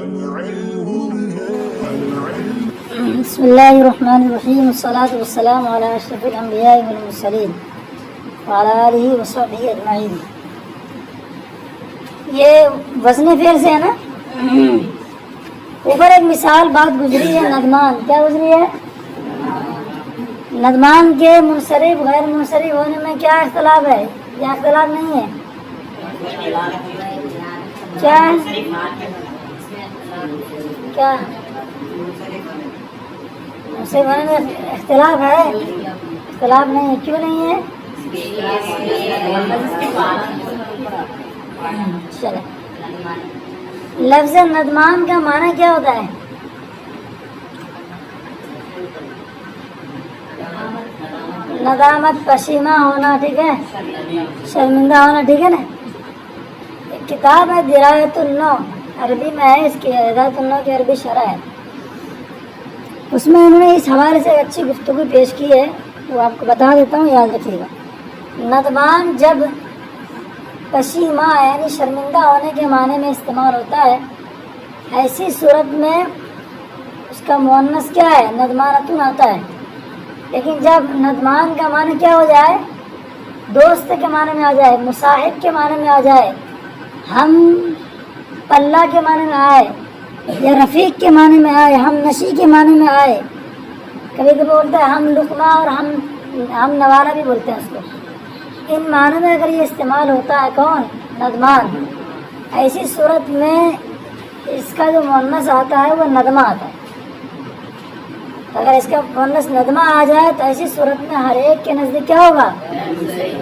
بسم اللہ الرحمن الرحیم والصلاة والسلام علی اشرف الانبیاء والمرسلین وعلی آلہ وصحبہ اجمعین۔ یہ وزن فعل سے ہے نا۔ اوپر ایک مثال بات گزری ہے، ندمان کیا گزری ہے؟ ندمان کے منصرف غیر منصرف ہونے میں کیا اختلاف ہے یا اختلاف نہیں ہے؟ کیا ہے؟ کیا منصرف ہونے میں اختلاف ہے؟ اختلاف نہیں ہے، کیوں نہیں ہے؟ چلے، لفظ ندمان کا معنی کیا ہوتا ہے؟ ندامت، پشیمہ ہونا، ٹھیک ہے، شرمندہ ہونا، ٹھیک ہے نا۔ ایک کتاب ہے درایت النو، عربی میں ہے، اس کی درایت النو کی عربی شرح ہے، اس میں انہوں نے اس حوالے سے اچھی گفتگو پیش کی ہے، وہ آپ کو بتا دیتا ہوں، یاد رکھیے گا۔ ندمان جب پشیمہ یعنی شرمندہ ہونے کے معنی میں استعمال ہوتا ہے، ایسی صورت میں اس کا مؤنث کیا ہے؟ ندمانتن آتا ہے۔ لیکن جب ندمان کا معنی کیا ہو جائے؟ دوست کے معنی میں آ جائے، مصاحب کے معنی میں آ جائے، ہم پلہ کے معنی میں آئے، یا رفیق کے معنی میں آئے، ہم نشی کے معنی میں آئے، کبھی کبھی بولتا ہے ہم لقمہ اور ہم نوالہ بھی بولتے ہیں اس کو، ان معنی میں اگر یہ استعمال ہوتا ہے کون؟ ندمان، ایسی صورت میں اس کا جو مؤنث آتا ہے وہ ندمہ آتا ہے۔ اگر اس کا مؤنث ندمہ آ جائے تو ایسی صورت میں ہر ایک کے نزدیک کیا ہوگا؟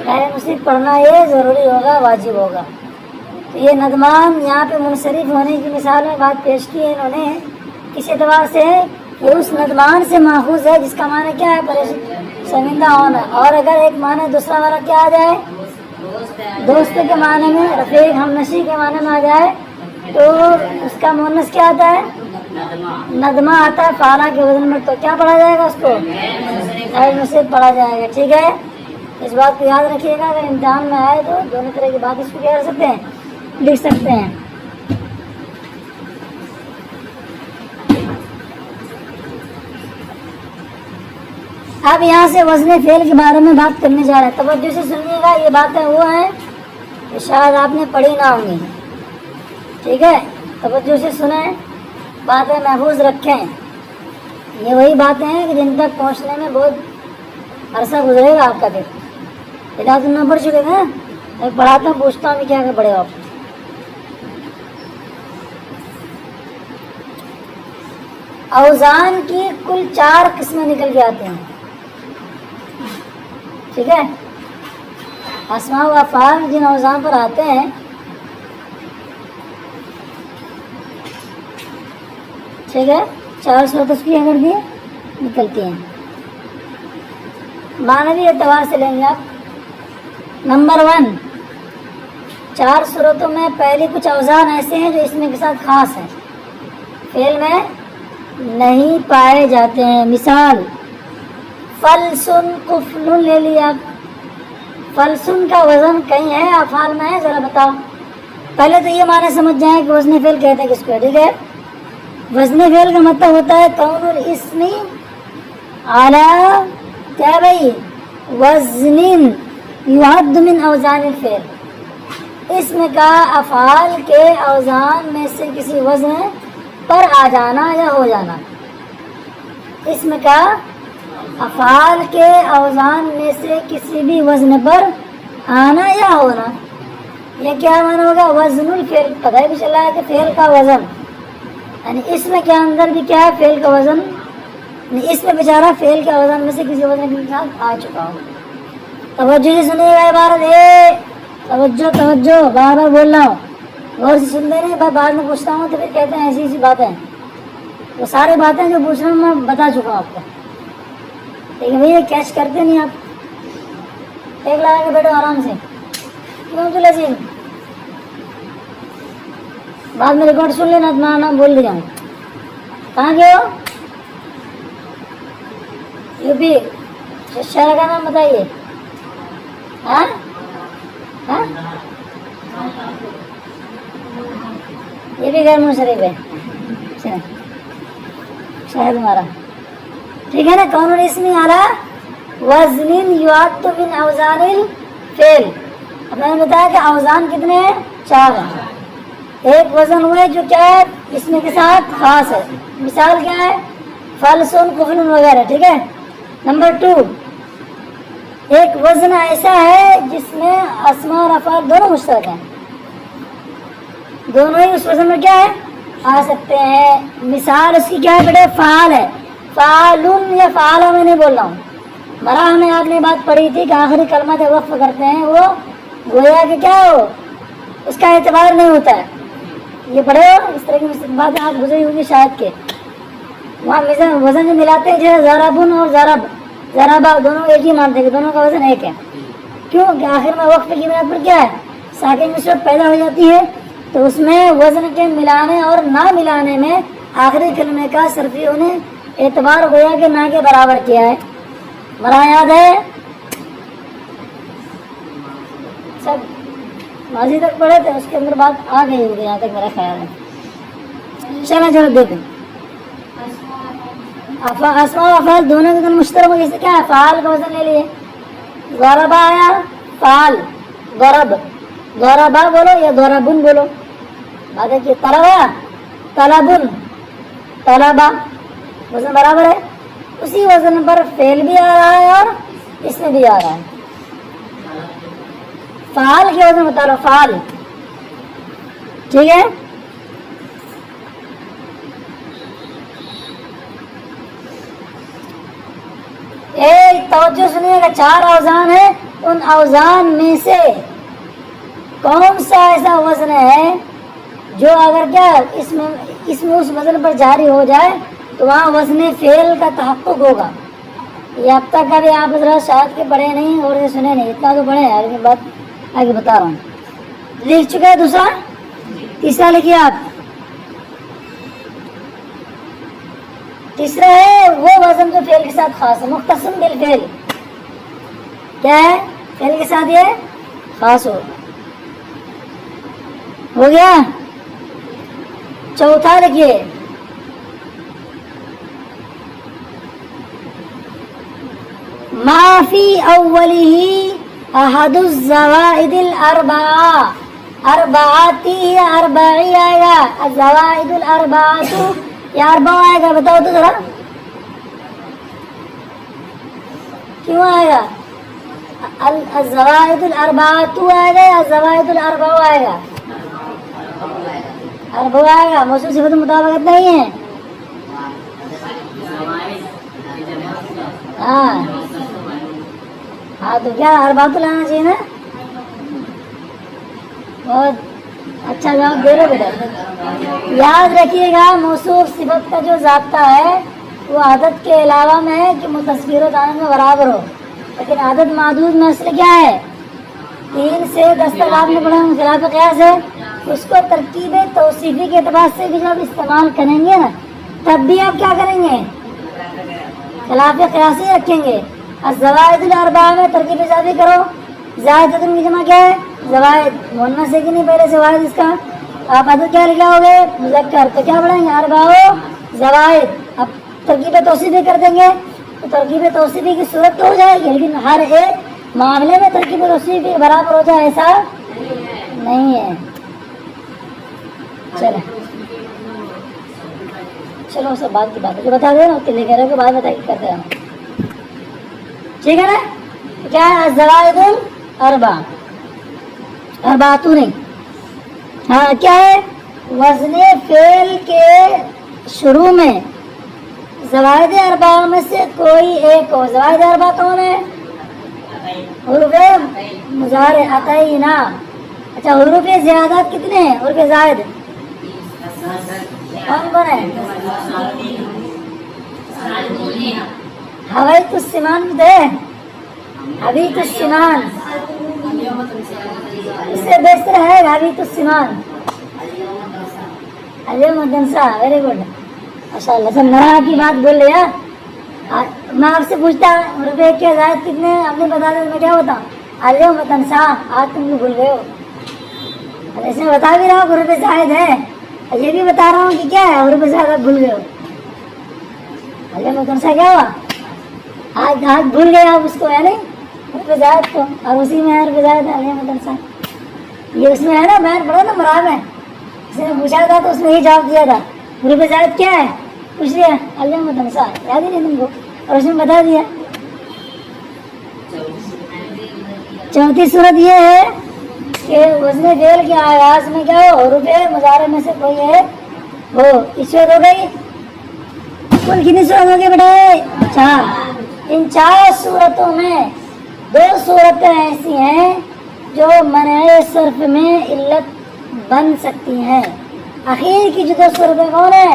غیر مسلم پڑھنا یہ ضروری ہوگا، واجب ہوگا۔ تو یہ ندمان یہاں پہ منصرف ہونے کی مثال میں بات پیش کی ہے انہوں نے، کس اعتبار سے ہے کہ اس ندمان سے ماخوذ ہے جس کا معنی کیا ہے؟ شرمندہ ہونا۔ اور اگر ایک معنی دوسرا والا کیا آ جائے؟ دوست کے معنی میں، رفیق ہم نشی کے معنی میں آ جائے تو اس کا مؤنث کیا آتا ہے؟ ندمہ آتا ہے فعلہ کے وزن میں، تو کیا پڑھا جائے گا اس کو؟ غیر مسلم پڑھا جائے گا، ٹھیک ہے۔ اس بات کو یاد رکھیے گا، اگر امتحان میں آئے تو دونوں طرح کی بات اس کو کیا کر سکتے ہیں؟ لکھ سکتے ہیں۔ اب یہاں سے وزن فعل کے بارے میں بات کرنے جا رہے ہیں، توجہ سے سنیے گا، یہ باتیں وہ ہیں کہ شاید آپ نے پڑھی نہ ہوں گی، ٹھیک ہے، توجہ سے سنیں، باتیں محفوظ رکھیں۔ یہ وہی باتیں ہیں کہ جن تک پہنچنے میں بہت عرصہ گزرے گا آپ کا۔ دیکھ ہدایت النو پڑھ چکے تھے، میں پڑھاتا ہوں، پوچھتا ہوں کیا پڑھے آپ۔ اوزان کی کل 4 قسمیں نکل کے آتے ہیں، ٹھیک ہے۔ اسماء و افعال جن اوزان پر آتے ہیں، ٹھیک ہے، 4 صورت اس کی اگر بھی نکلتی ہیں، معنوی اعتبار سے لیں گے آپ۔ نمبر 1، 4 صورتوں میں پہلی کچھ اوزان ایسے ہیں جو اس میں کے ساتھ خاص ہیں، فعل میں نہیں پائے جاتے ہیں۔ مثال فلسن، قفل لے لیا۔ فلسن کا وزن کہیں ہے افعال میں ہے؟ ذرا بتاؤ۔ پہلے تو یہ معنی سمجھ جائیں کہ وزن فعل کہتے ہیں کس کو، ٹھیک ہے۔ وزن فعل کا مطلب ہوتا ہے کون الاسم اعلی کیا بھائی؟ وزن یعد من اوزان الفعل، اسم کا افعال کے اوزان میں سے کسی وزن پر آ جانا یا ہو جانا، اسم کا افعال کے اوزان میں سے کسی بھی وزن پر آنا یا ہونا، یہ کیا معنی ہوگا؟ وزن الفعل، پتہ ہی بھی چلا ہے کہ فعل کا وزن، یعنی اسم کے اندر بھی کیا ہے؟ فعل کا وزن، یعنی اس میں بیچارہ فعل کے وزن میں سے کسی وزن کے ساتھ آ چکا ہو۔ توجہ سے سنیے گا عبارت، توجہ توجہ، بار بار بول رہا ہوں، غور سے سنتے نہیں، بعد میں پوچھتا ہوں تو پھر کہتے ہیں ایسی ایسی باتیں، وہ ساری باتیں جو پوچھ رہا ہوں میں بتا چکا ہوں آپ کو، لیکن بھائی یہ کیچ کرتے نہیں آپ۔ ایک لگا کے بیٹھو آرام سے، کیوں تو لذیذ، بعد میں ریکارڈ سن لینا، تمہارا نام بول دیا ہوں۔ کہاں گئے ہو؟ یو پی، شہر کا نام بتائیے۔ ہاں یہ بھی غیر منصرف ہے۔ चल शायद हमारा ठीक है ना। कौन इसमें आला वजनिन युआत्तु बिन औजानिल फेल। अब मैंने बताया कि औजान कितने हैं, 4 हैं। एक वजन हुए जो क्या है इसमें के साथ खास है, मिसाल क्या है फलसुन कुफलुन वगैरह, ठीक है। नंबर 2 एक वजन ऐसा है जिसमें अस्मा और अफ़ाल दोनों मुश्तरक हैं, दोनों ही उस वजन में क्या है आ सकते हैं। मिसाल उसकी क्या है बेटे, फ़ाल है, फ़ालुन या फ़ाला मैं नहीं बोल रहा हूँ। बराह में आपने बात पढ़ी थी कि आखिरी कलमा जब वक्फ करते हैं वो गोया कि क्या हो उसका एतबार नहीं होता है। ये पढ़े हो, इस तरह की बात आप गुजरी होगी शायद के। वहाँ वजन जो मिलाते हैं जैसे ज़राबुन और ज़रब, ज़राबा दोनों एक ही मानते हैं, दोनों का वजन एक है। क्यों कि आखिर में वक्फ की बुनियाद पर क्या है साकिन निस्बत पैदा हो जाती है, तो उसमें वजन के मिलाने और ना मिलाने में आखिरी कलमे का सर्फियों ने एतबार गोया के ना के बराबर किया है। मरा याद है सब माजी तक पढ़े थे, उसके अंदर बात आ गई होगी यहाँ तक मेरा ख्याल है। चलो चलो देखो अस्मा और अफ़ाल दोनों के दोनों मुश्तरक हो, जैसे क्या है फ़ाल का वजन ले लिए, ज़रबा आया फ़ाल, ज़रब, ज़रबा बोलो या ज़रबुन बोलो। बात है कि तलबा तलबुन तलबा वजन बराबर है, उसी वजन पर फेल भी आ रहा है और इसमें भी आ रहा है। फ़ाल के वजन बता लो, फ़ाल, ठीक है। एक तवज्जो सुनिएगा, 4 औजान है, उन औजान में से कौन सा ऐसा वजन है जो अगर क्या इसमें उस वजन पर जारी हो जाए तो वहाँ वजन फेल का तहक्कुक होगा। ये अब तक कभी आप जरा शायद के पढ़े नहीं और ये सुने नहीं, इतना तो पढ़े यार, ये बात आगे बता रहा हूँ। लिख चुके हैं दूसरा, तीसरा लिखिए आप। तीसरा है वो वजन जो फेल के साथ खास है, मुख्तसम बिल फेल, क्या है फेल के साथ ये खास हो गया। चौथा लिखिए माफी अव्वलिही अहदुज़ ज़वाइदिल अरबआ, अरबाती अरबाई आएगा, ज़वाइदुल अरबातु या अरबा आएगा, बताओ तो जरा क्यों आएगा, ज़वाइदुल अरबातु आएगा या ज़वाइदुल अरबा आएगा, अरबा आएगा, मौसूल सिफत मुताबिक नहीं है। हाँ तो क्या अरबा तो लाना चाहिए ना। बहुत अच्छा जवाब दे रहे बेटा। याद रखिएगा मौसूफ सिफत का जो ज़ाब्ता है वो आदत के अलावा में है कि मुतस्वीर व दानत में बराबर हो, लेकिन आदत मादूद में असल क्या है 3 से 10 तक आपने पढ़ा खिलाफ क़यास है, उसको तरकीब तौसीफ़ी के एतबार से भी जब इस्तेमाल करेंगे ना तब भी आप क्या करेंगे खिलाफ क़यास ही रखेंगे। और ज़वाइदुल अरबा में तरकीब इजाफी करो, ज़ायदतुन की जमा क्या है ज़वाइद, मुन्नस है कि नहीं पहले से वाहिद इसका, आप आदत क्या लिखा होगे मुज़क्कर, तो क्या पढ़ेंगे अरबाओ ज़वाइद। अब तरकीब तौसीफ़ी कर देंगे तो तरकीब तौसीफ़ी की सूरत तो हो जाएगी, लेकिन हर एक मामले में तरकीब तौसीफ़ी बराबर हो जाए ऐसा नहीं है। चलो सब बात की बात है, जो बता दे ना उसके लिए कह रहे हो बाद बताइए करते रहना, ठीक है ना। क्या है ज़वाइदुल अरबा, अरबातु नहीं, हाँ क्या है वज़ने फेल के शुरू में ज़वाइद अरबा में से कोई एक हो। ज़वाइद अरबा कौन है हुरूफ़ मुज़ारे अतईना। अच्छा हुरूफ़ ज़ियादत कितने हैं हुरूफ़ ज़ायद कौन कौन है हवाई तो सिमान दे अभी तो सिमान, इससे बेहतर है अभी तो सिमान अजय मदनसा, वेरी गुड माशाअल्लाह। सब नया की बात बोल रहे हैं। मैं आपसे पूछता रुपये के जायद कितने आपने बता दिया, मैं क्या बताऊँ अजय मदनसा, आज तुम भूल गए हो। ऐसे बता भी रहा हूँ रुपये जायद है ये भी बता रहा हूँ कि क्या है, और ज़्यादा भूल गए हो। अल्लाह मुतनसा क्या हुआ, हाथ भूल गए आप उसको, है नहीं ज़ायद को, और उसी में है ज़ायद अल्लाह मुतनसा। ये उसमें है ना, मैं बड़ा ना मराब है, किसी ने पूछा था तो उसमें ही जवाब दिया था। ज़ायद क्या है पूछ लिया, अल्लाह मुतनसा, याद ही नहीं तुमको, और उसमें बता दिया। चौथी सूरत ये है कि वज़्न फ़ेल के आगाज़ में क्या हो, रुपये मुज़ारे में से कोई है हो। ईश्वर हो गई, कुल कितनी सूरत हो गई बेटा, 4। इन 4 सूरतों में 2 सूरतें ऐसी हैं जो मने सर्फ में इल्लत बन सकती हैं। आखिर की जो 2 सूरतें कौन है,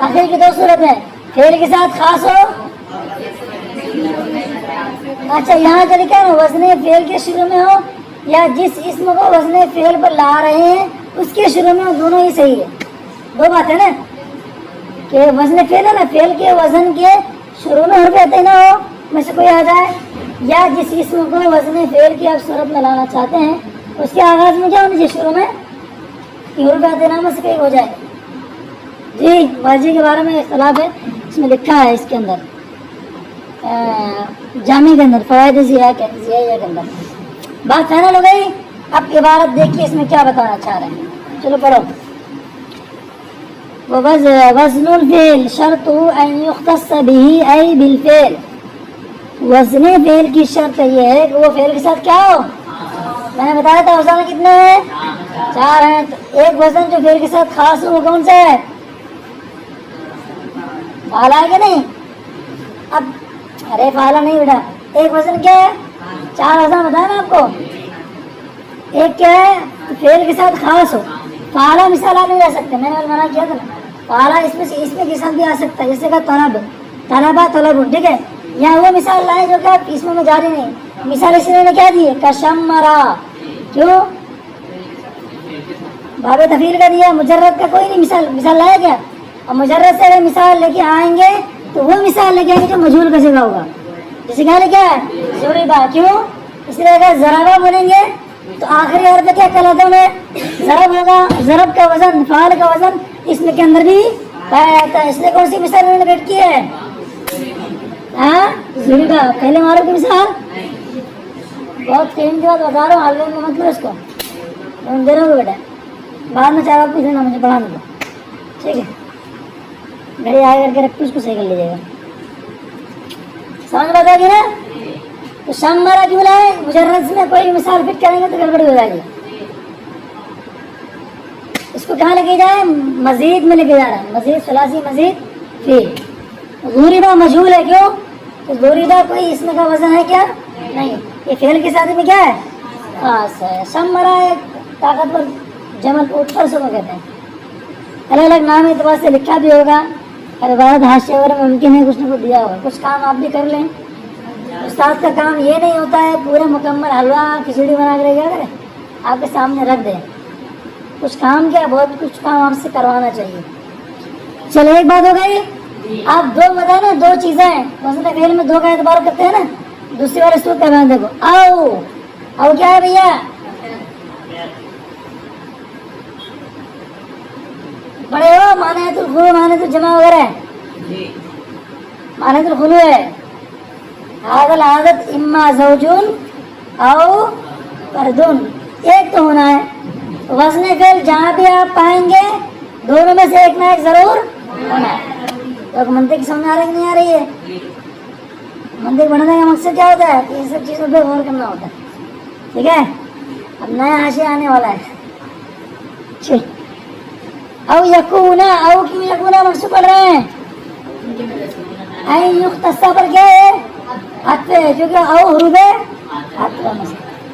आखिर की 2 सूरतें फेल के साथ खास हो। अच्छा यहाँ जो लिखा है ना, वज़न फेल के शुरू में हो या जिस इसम को वज़न फेल पर ला रहे हैं उसके शुरू में हो, दोनों ही सही है। 2 बात है ना, कि वज़न फेल है ना, फेल के वज़न के शुरू में हर्फ आते ना हो में से कोई आ जाए, या जिस इसम को वज़न फेल की आप सूरत में लाना चाहते हैं उसके आगाज़ में क्या होना चाहिए, शुरू में हर्फ आते ना में से कोई हो जाए। जी वाजी के बारे में इख्तिलाफ है, इसमें लिखा है इसके अंदर जामी के अंदर फ़वाइद ज़िया के अंदर बात फाइनल हो गई। अब इबारत देखिए इसमें क्या बताना चाह रहे हैं, चलो पढ़ो। वज़नुल फ़ेल शर्तु अन युख्तस्स बिही ऐ बिल फ़ेल। वज़न फ़ेल की शर्त ये है कि वो फ़ेल के साथ क्या हो। मैंने बताया था वज़न कितने हैं, 4 हैं। तो एक वज़न जो फ़ेल के साथ खास हो वो कौन सा है, फाला है कि नहीं। अब अरे फाला नहीं बेटा, एक वज़न क्या है, 4 वज़न बताया ना आपको। एक क्या है, फेल के साथ खास हो। फाला मिसाल आप नहीं ले सकते, मैंने मना किया था ना, फाला इसमें के साथ भी आ सकता है, जैसे का तलब, तलबा तलब, ठीक है। यहाँ वो मिसाल लाए जो क्या इसमें में जारी नहीं, मिसाल इसलिए ने क्या दी है, कशम्मरा, क्यों बाबे तफील का दिया, मुजर्रद का कोई नहीं मिसाल लाया क्या। और मुजर्रद से अगर मिसाल लेके आएंगे तो वो मिसाल लेके आएंगे जो मजहूल का जगह होगा। जैसे क्या लिखा है, ज़ुरिबा, क्यों, इसलिए अगर ज़राबा बोलेंगे तो आखिरी हर्फ क्या कहलाता है, ज़रब होगा। ज़रब का वज़न, फ़ाल का वज़न इसमें के अंदर भी पाया जाता है। इसलिए कौन सी मिसाल मैंने भेंट की है, हाँ ज़ुरिबा, पहले मारो की मिसाल। बहुत कीमत की बात बता रहा हूँ, हलवे में मतलब इसको दे रहा हूँ बेटा, बाद में चाहे पूछ लेना मुझे पढ़ाने को, ठीक है। घड़ी आगे करके रख, उसको सही कर लीजिएगा, समझ बता दी ना। तो शम्मरा क्यों लाए, मुजर्रद में कोई मिसाल फिट करेंगे तो गड़बड़ी हो जाएगी। इसको कहाँ लेके जाए, मजीद में लेके जा रहा है, मजीद सलासी मजीद फिर। ज़ुरिबा मजहूल है, क्यों, तो ज़ुरिबा कोई इसमें का वजन है क्या, नहीं, ये फेल के साथ में क्या है, खास है। शम्मरा एक ताकतवर जमल ऊपर से कहते हैं, अलग अलग नाम एतबार से लिखा भी होगा। अरे बात हाशिया वगैरह में मुमकिन है कुछ न कुछ दिया होगा। कुछ काम आप भी कर लें, उस्ताद का काम ये नहीं होता है पूरे मुकम्मल हलवा खिचड़ी बना कर क्या करें आपके सामने रख दें। कुछ काम क्या, बहुत कुछ काम आपसे करवाना चाहिए। चलो एक बात हो गई, आप 2 बताए ना, 2 चीज़ें हैं वज़न फ़ेल में 2 का एतबार करते हैं ना। दूसरी बार इसको करना देखो, आओ क्या है भैया, बड़े हो, माने तो खुलू, माने तो जमा वगैरह, माने तो खुलू है। आदल आदत इम्मा ज़ौजुन आओ फर्दुन, एक तो होना है। वज़न फ़ेल जहाँ भी आप पाएंगे दोनों में से एक ना एक जरूर होना है। तो मंतिक समझ आ रही नहीं आ रही है, मंतिक बढ़ने का मकसद क्या होता है, इन सब चीज़ों पर गौर करना होता है, ठीक है। अब नया हाशिया आने वाला है, ठीक। औ यकूना, औ क्यों यकूना मंसूब पढ़ रहे हैं, ऐ युख्तस्सा पर क्या है, अत्वे, क्योंकि औ हुरूफ है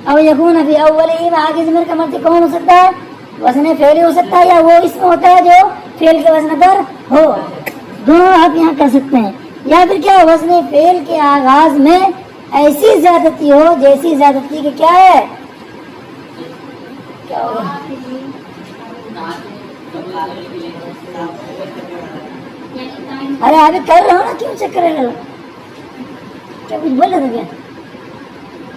औ यकूना फी अव्वलिही में आगे ज़मीर का मर्जी कौन हो सकता है, वज़न फ़ेल हो सकता है, या वो इसमें होता है जो फ़ेल के वज़न पर हो। दोनों आप यहाँ कर सकते हैं। या फिर क्या, वज़न फ़ेल के आगाज़ में ऐसी ज़्यादती हो जैसी ज़्यादती के क्या है, क्या होगा, अरे अभी कर रहा हूँ ना, क्यों चेक करेगा, क्या कुछ बोल रहे थे क्या,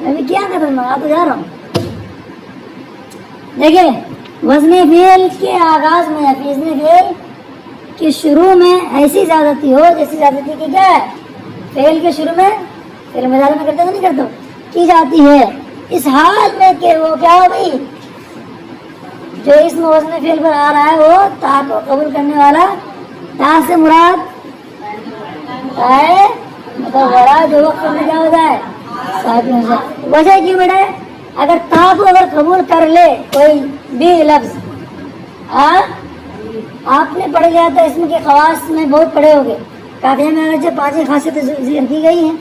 मैं भी क्या कर रहा हूँ, आप तो जा रहा हूँ, دیکھیں وزن فعل کے آغاز میں یا فیزن فعل کے شروع میں ایسی زیادتی ہو جیسی زیادتی کی کیا ہے فعل کے شروع میں فعل مضارع میں کرتے ہو نہیں کرتے ہو کی جاتی ہے، اس حال میں کہ وہ کیا ہو گئی جو اسم وزن فعل پر آ رہا ہے وہ تا کو قبول کرنے والا، تا سے مراد تائے متورا جو وقت میں کیا ہوتا ہے ساکن ہوتا ہے۔ وجہ کیوں بیٹا ہے اگر تا کو اگر قبول کر لے کوئی بھی لفظ، آپ نے پڑھ لیا تو اسم کے خواص میں بہت پڑھے ہوگے، قافیہ میں اگر جو 5 خاصیتیں ذکر کی گئی ہیں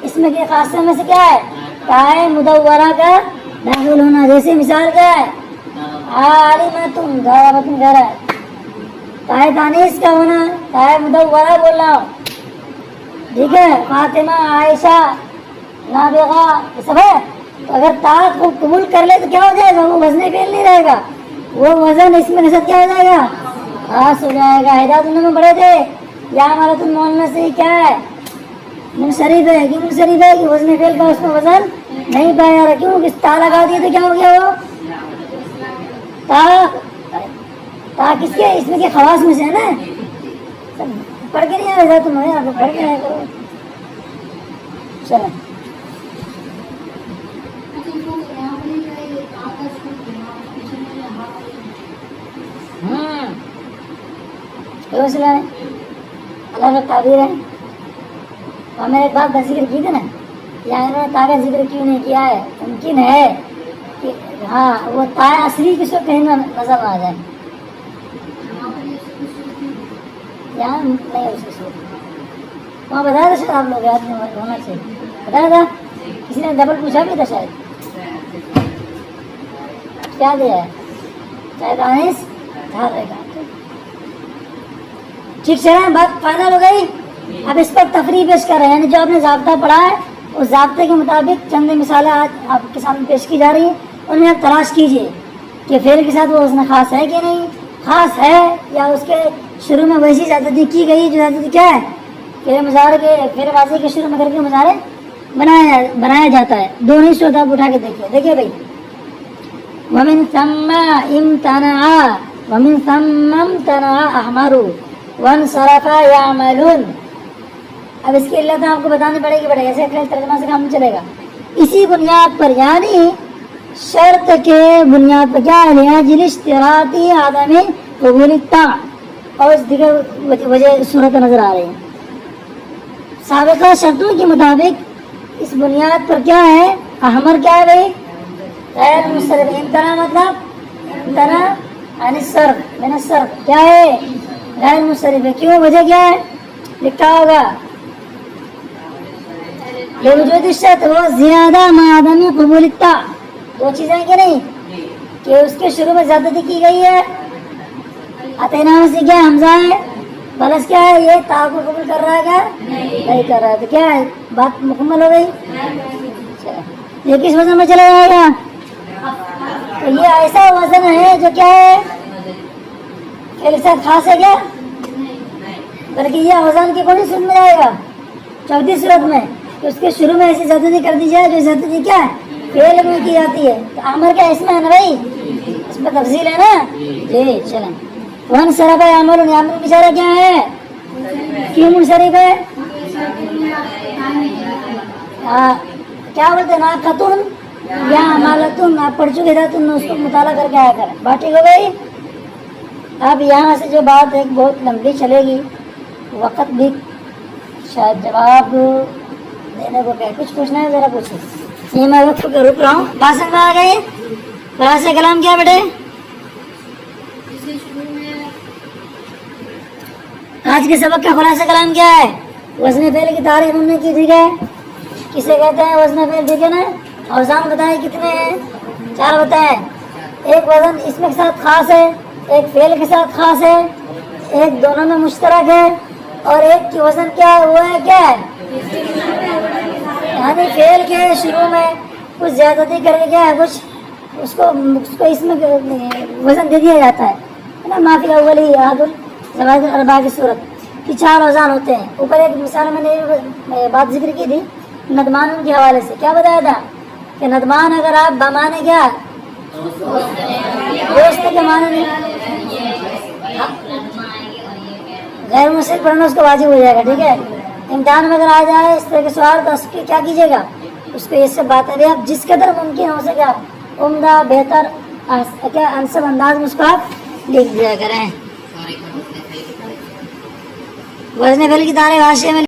اس میں کے خاصیت میں سے کیا ہے تائے مدورہ کا داخل ہونا، جیسے مثال کیا ہے عالمتن غائبتن غیر ہے، تائے تانیث کا ہونا، تائے مدورہ بول رہا ہوں ٹھیک ہے، فاطمہ عائشہ نابغہ یہ سب ہے، تو اگر تا کو قبول کر لے تو کیا ہو جائے گا وہ وزن فعل نہیں رہے گا، وہ وزن اس میں کے ساتھ کیا ہو جائے گا خاص ہو جائے گا۔ ہدایت میں پڑھے تھے یا مالت المؤنث سے کیا ہے منصرف ہے، کہ منصرف ہے کہ وزن فعل کا اس میں وزن نہیں پایا رہا، کیوں کس تا لگا دیے تو کیا ہو گیا وہ تا کس کے اس میں کے خواص میں سے ہے نا، پڑھ کے نہیں آئے تم آپ پڑھ کے آئے کرو چلو۔ اللہ کا تعبیر ہے، اور میں نے ایک بات کا ذکر کی تھی نا، یہاں انہوں نے تا کا ذکر کیوں نہیں کیا ہے، ممکن ہے کہ ہاں وہ تا اصلی کس کو کہیں نظر نہ آ جائے، یہاں نہیں اس کی صورت وہاں بتایا تھا شاید آپ لوگ یاد ہونا چاہیے، بتایا تھا کسی نے ڈبل پوچھا بھی تھا شاید، کیا دیا ہے شاید آنس دھار رہے گا ٹھیک چلا بات فائنل ہو گئی۔ اب اس پر تفریح پیش کر رہے ہیں، یعنی جو آپ نے ضابطہ پڑھا ہے اس ضابطے کے مطابق چند مثالیں آج آپ کے سامنے پیش کی جا رہی ہیں، ان میں آپ تلاش کیجئے کہ فعل کے ساتھ وہ وزن خاص ہے کہ نہیں، خاص ہے یا اس کے شروع میں ویسی زیادتی کی گئی جو زیادتی کیا ہے فعل مضارع کے فعل ماضی کے شروع میں کر کے مضارع بنایا جاتا ہے۔ دونوں صورت آپ اٹھا کے دیکھیے بھائی، ومن ثم امتنع ومن ثم امتنع احمر وانصرف يعملون، اب اس کی علت آپ کو بتانی پڑے گی، ایسے ترجمہ سے کام نہیں چلے گا، اسی بنیاد پر یعنی شرط کے بنیاد پر کیا ہے جل اشتراطی عدم قبول التا، اور اس دیگر وجہ صورت نظر آ رہی ہے سابقہ شرطوں کے مطابق، اس بنیاد پر کیا ہے احمر کیا ہے بھائی غیر منصرف، امتناع مطلب امتناع عن الصرف من الصرف کیا ہے غیر منصرف ہے، کیوں وجہ کیا ہے لکھا ہوگا لوجود الشرط وہ زیادہ مع عدم قبول التا، دو چیزیں کہ نہیں کہ اس کے شروع میں زیادتی کی گئی ہے، اتینا سے کیا حمزہ ہے بلس کیا ہے یہ تا کو قبول کر رہا ہے کیا نہیں کر رہا ہے، تو کیا ہے بات مکمل ہو گئی، یہ کس وزن میں چلا جائے گا، تو یہ ایسا وزن ہے جو کیا ہے فعل کے ساتھ خاص ہے کیا، بلکہ یہ وزن کی کون سی صورت میں جائے گا چوتھی صورت میں، کہ اس کے شروع میں ایسی زیادتی کر دی جائے جو زیادتی کیا ہے فعل میں کی جاتی ہے، تو عمر کیا اس میں ہے نا بھائی، اس میں تفصیل ہے نا جی چلیں۔ وانصرف یعملون، یعملون بیچارہ کیا ہے کیوں منصرف ہے، کیا بولتے ہیں ناقتن یا عمالتن، آپ پڑھ چکے تھے تم نے اس کو مطالعہ کر کے آیا کریں، بات ٹھیک ہو گئی۔ اب یہاں سے جو بات ایک بہت لمبی چلے گی، وقت بھی شاید جواب دینے کو کہ کچھ پوچھنا ہے ذرا پوچھیں، یہ میں وقت کو رک رہا ہوں، بات میں آ گئی۔ خلاصہ کلام کیا بیٹے آج کے سبق کا خلاصہ کلام کیا ہے، وزن فعل کی تعریف ہم نے کی، ٹھیک ہے، کسے کہتے ہیں وزن فعل، ٹھیک ہے نا، اوزان بتائیں کتنے ہیں 4 بتائیں، ایک وزن اس میں کے ساتھ خاص ہے، ایک فعل کے ساتھ خاص ہے، ایک دونوں میں مشترک ہے، اور ایک کی وزن کیا ہے وہ ہے کیا ہے یعنی فعل کے شروع میں کچھ زیادتی کر کے کیا ہے کچھ اس کو اس میں وزن دے دیا جاتا ہے نا، معافی اولی عہد الزوائد الاربعہ کی صورت کی 4 اوزان ہوتے ہیں۔ اوپر ایک مثال میں نے بات ذکر کی تھی ندمان کے حوالے سے، کیا بتایا تھا کہ ندمان اگر آپ بمانے کیا دوست کے معنی نہیں، غیر مسلم پڑھنا اس کو واجب ہو جائے گا. ٹھیک ہے، امتحان میں اگر آ جائے اس طرح کے سوال تو اس کی کیا کیجیے گا، اس کو یہ سب باتیں بھی آپ جس قدر ممکن ہو سکے آپ عمدہ بہتر کیا انسب انداز میں اس کو آپ لکھ دیا کریں. وزن فعل کی دائرۂ حاشیے میں